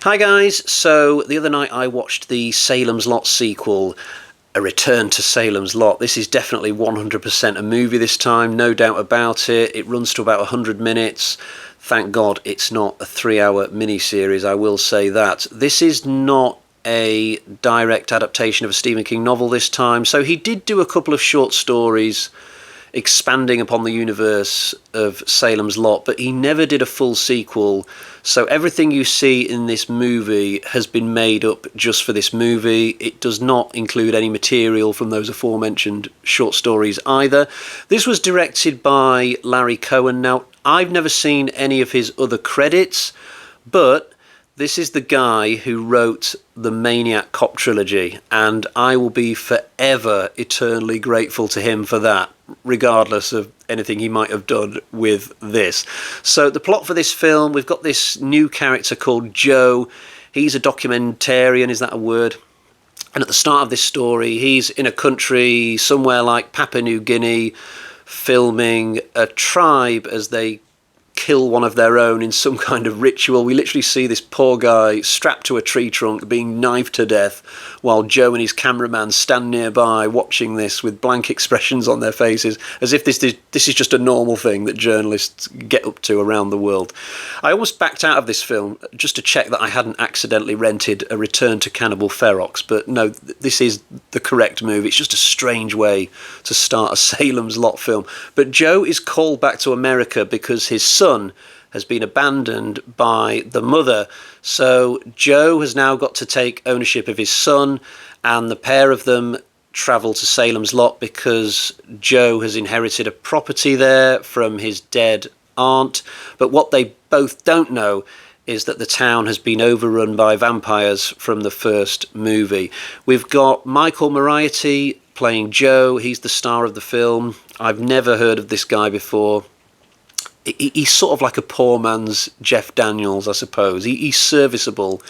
Hi guys, so the other night I watched the Salem's Lot sequel, A Return to Salem's Lot. This is definitely 100% a movie this time, no doubt about it. It runs to about 100 minutes. Thank God it's not a 3-hour miniseries, I will say that. This is not a direct adaptation of a Stephen King novel this time, so he did do a couple of short stories expanding upon the universe of Salem's Lot, but he never did a full sequel. So everything you see in this movie has been made up just for this movie. It does not include any material from those aforementioned short stories either. This was directed by Larry Cohen. Now, I've never seen any of his other credits, but this is the guy who wrote the Maniac Cop trilogy, and I will be forever eternally grateful to him for that, regardless of anything he might have done with this. So the plot for this film, we've got this new character called Joe. He's a documentarian, is that a word? And at the start of this story, he's in a country somewhere like Papua New Guinea, filming a tribe as they kill one of their own in some kind of ritual. We literally see this poor guy strapped to a tree trunk being knifed to death, while Joe and his cameraman stand nearby watching this with blank expressions on their faces, as if this is just a normal thing that journalists get up to around the world. I almost backed out of this film just to check that I hadn't accidentally rented A Return to Cannibal Ferox, but no, this is the correct move. It's just a strange way to start a Salem's Lot film. But Joe is called back to America because his son has been abandoned by the mother. So Joe has now got to take ownership of his son, and the pair of them travel to Salem's Lot because Joe has inherited a property there from his dead aunt. But what they both don't know is that the town has been overrun by vampires from the first movie. We've got Michael Moriarty playing Joe. He's the star of the film. I've never heard of this guy before. He's sort of like a poor man's Jeff Daniels, I suppose. He's serviceable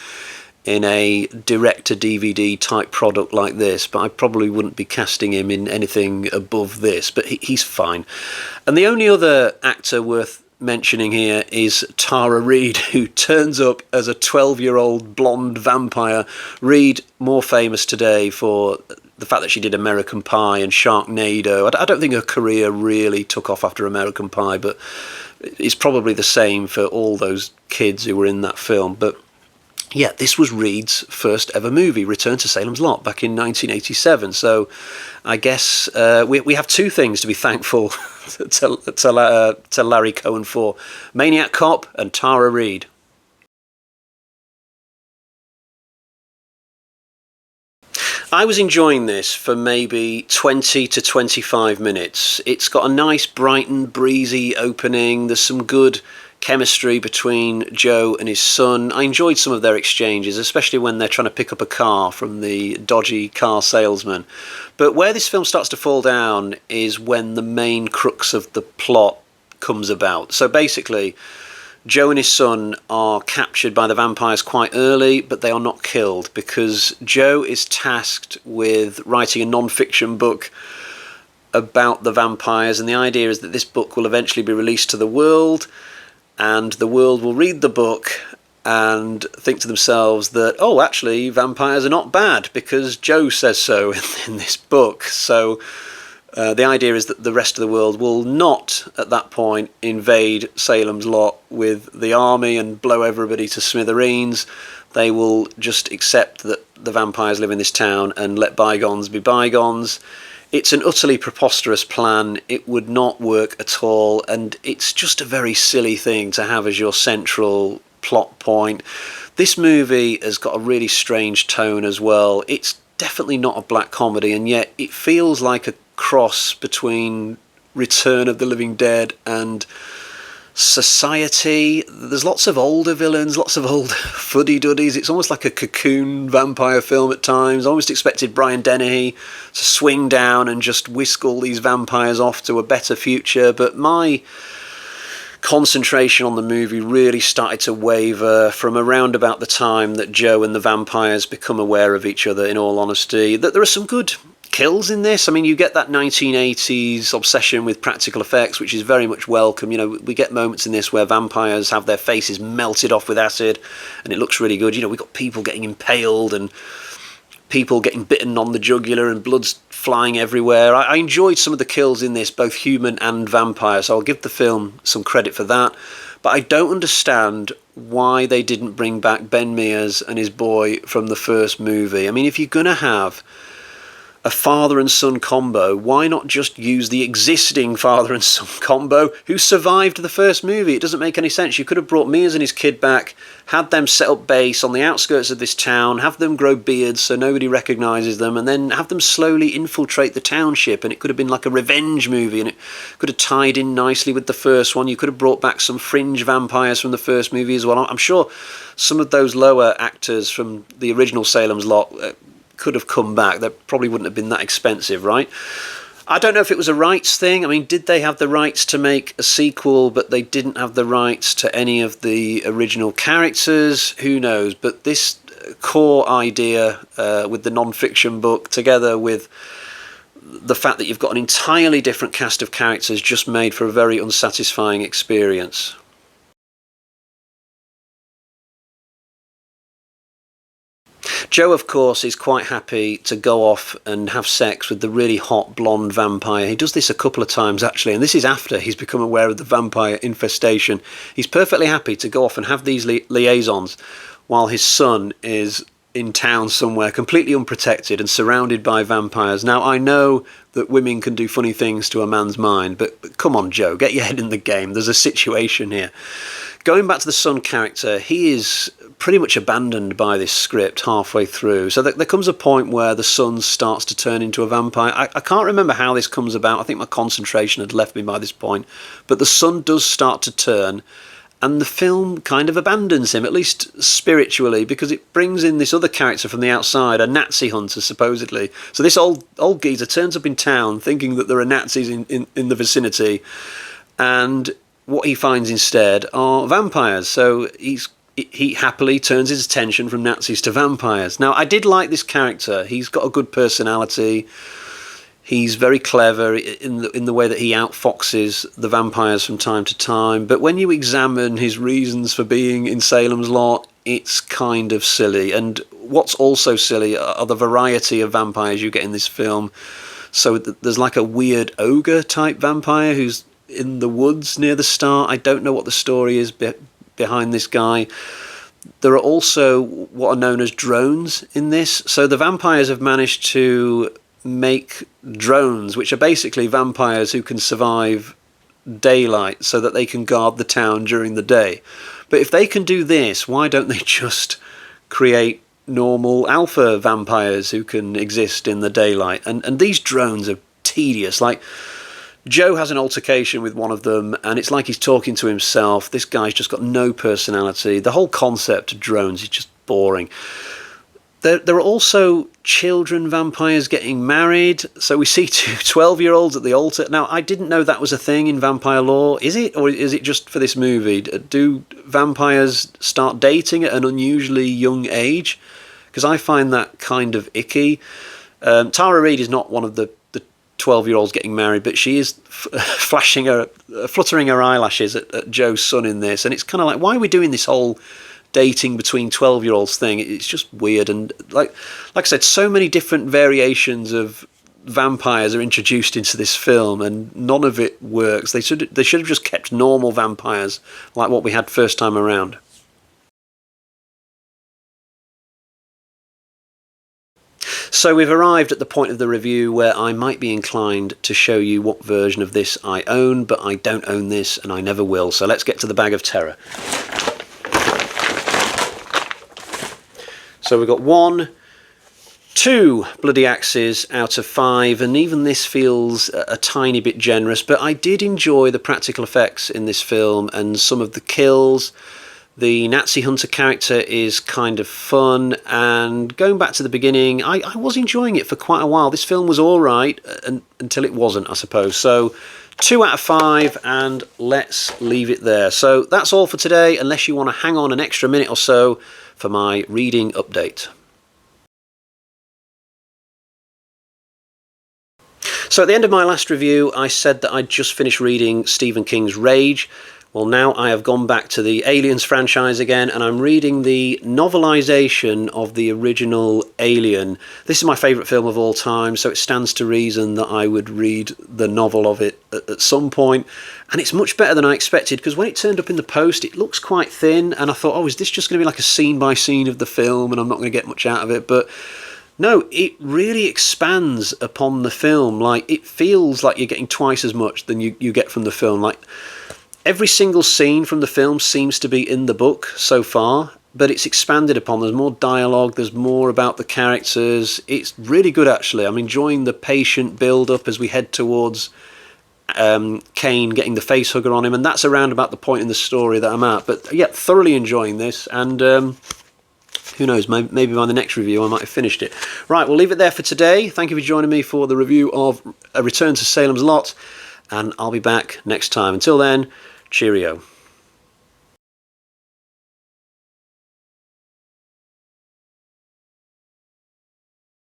in a direct-to-DVD type product like this, but I probably wouldn't be casting him in anything above this, but he's fine. And the only other actor worth mentioning here is Tara Reid, who turns up as a 12-year-old blonde vampire. Reid, more famous today for the fact that she did American Pie and Sharknado. I don't think her career really took off after American Pie, but it's probably the same for all those kids who were in that film. But yeah, this was Reid's first ever movie, Return to Salem's Lot, back in 1987. So I guess we have two things to be thankful to Larry Cohen for: Maniac Cop and Tara Reid. I was enjoying this for maybe 20 to 25 minutes. It's got a nice, bright and breezy opening. There's some good chemistry between Joe and his son. I enjoyed some of their exchanges, especially when they're trying to pick up a car from the dodgy car salesman. But where this film starts to fall down is when the main crux of the plot comes about. So basically, Joe and his son are captured by the vampires quite early, but they are not killed because Joe is tasked with writing a non-fiction book about the vampires, and the idea is that this book will eventually be released to the world, and the world will read the book and think to themselves that, oh, actually, vampires are not bad because Joe says so in this book. So the idea is that the rest of the world will not, at that point, invade Salem's Lot with the army and blow everybody to smithereens. They will just accept that the vampires live in this town and let bygones be bygones. It's an utterly preposterous plan. It would not work at all, and it's just a very silly thing to have as your central plot point. This movie has got a really strange tone as well. It's definitely not a black comedy, and yet it feels like a cross between Return of the Living Dead and Society. There's lots of older villains, lots of old fuddy-duddies. It's almost like a Cocoon vampire film at times. I almost expected Brian Dennehy to swing down and just whisk all these vampires off to a better future, but my concentration on the movie really started to waver from around about the time that Joe and the vampires become aware of each other, in all honesty. That there are some good kills in this. I mean, you get that 1980s obsession with practical effects, which is very much welcome. You know, we get moments in this where vampires have their faces melted off with acid, and it looks really good. You know, we've got people getting impaled and people getting bitten on the jugular and blood's flying everywhere. I enjoyed some of the kills in this, both human and vampire, so I'll give the film some credit for that. But I don't understand why they didn't bring back Ben Mears and his boy from the first movie. I mean, if you're going to have a father and son combo, why not just use the existing father and son combo who survived the first movie? It doesn't make any sense. You could have brought Mears and his kid back, had them set up base on the outskirts of this town, have them grow beards so nobody recognises them, and then have them slowly infiltrate the township, and it could have been like a revenge movie, and it could have tied in nicely with the first one. You could have brought back some fringe vampires from the first movie as well. I'm sure some of those lower actors from the original Salem's Lot could have come back. That probably wouldn't have been that expensive, right? I don't know if it was a rights thing. I mean, did they have the rights to make a sequel, but they didn't have the rights to any of the original characters? Who knows? But this core idea with the non-fiction book, together with the fact that you've got an entirely different cast of characters, just made for a very unsatisfying experience. Joe, of course, is quite happy to go off and have sex with the really hot blonde vampire. He does this a couple of times, actually, and this is after he's become aware of the vampire infestation. He's perfectly happy to go off and have these liaisons while his son is in town somewhere, completely unprotected and surrounded by vampires. Now, I know that women can do funny things to a man's mind, but come on, Joe, get your head in the game. There's a situation here. Going back to the son character, he is pretty much abandoned by this script halfway through. So there comes a point where the son starts to turn into a vampire. I can't remember how this comes about. I think my concentration had left me by this point. But the son does start to turn, and the film kind of abandons him, at least spiritually, because it brings in this other character from the outside, a Nazi hunter, supposedly. So this old geezer turns up in town thinking that there are Nazis in the vicinity, and what he finds instead are vampires. So he happily turns his attention from Nazis to vampires. Now, I did like this character. He's got a good personality. He's very clever in the way that he outfoxes the vampires from time to time. But when you examine his reasons for being in Salem's Lot, it's kind of silly. And what's also silly are the variety of vampires you get in this film. So there's like a weird ogre-type vampire who's in the woods near the start. I don't know what the story is behind this guy. There are also what are known as drones in this. So the vampires have managed to make drones, which are basically vampires who can survive daylight so that they can guard the town during the day. But if they can do this, why don't they just create normal alpha vampires who can exist in the daylight? And these drones are tedious. Like, Joe has an altercation with one of them, and it's like he's talking to himself. This guy's just got no personality. The whole concept of drones is just boring. There are also children vampires getting married. So we see two 12-year-olds at the altar. Now, I didn't know that was a thing in vampire lore. Is it? Or is it just for this movie? Do vampires start dating at an unusually young age? Because I find that kind of icky. Tara Reid is not one of the 12-year-olds getting married, but she is fluttering her eyelashes at Joe's son in this. And it's kind of like, why are we doing this whole dating between 12-year-olds thing? It's just weird. And like I said, so many different variations of vampires are introduced into this film, and none of it works. They should have just kept normal vampires like what we had first time around. So we've arrived at the point of the review where I might be inclined to show you what version of this I own, but I don't own this and I never will. So let's get to the bag of terror. So we've got 1, 2 bloody axes out of 5, and even this feels a tiny bit generous, but I did enjoy the practical effects in this film and some of the kills. The Nazi hunter character is kind of fun, and going back to the beginning, I was enjoying it for quite a while. This film was all right until it wasn't, I suppose. So 2 out of 5, and let's leave it there. So that's all for today, unless you want to hang on an extra minute or so for my reading update. So at the end of my last review, I said that I'd just finished reading Stephen King's Rage. Well, now I have gone back to the Aliens franchise again, and I'm reading the novelisation of the original Alien. This is my favourite film of all time, so it stands to reason that I would read the novel of it at some point. And it's much better than I expected, because when it turned up in the post, it looks quite thin, and I thought, oh, is this just going to be like a scene-by-scene of the film, and I'm not going to get much out of it? But no, it really expands upon the film. Like, it feels like you're getting twice as much than you get from the film. Like, every single scene from the film seems to be in the book so far, but it's expanded upon. There's more dialogue, there's more about the characters. It's really good, actually. I'm enjoying the patient build-up as we head towards Kane getting the facehugger on him, and that's around about the point in the story that I'm at. But yeah, thoroughly enjoying this, and who knows, maybe by the next review I might have finished it. Right, we'll leave it there for today. Thank you for joining me for the review of A Return to Salem's Lot, and I'll be back next time. Until then, cheerio.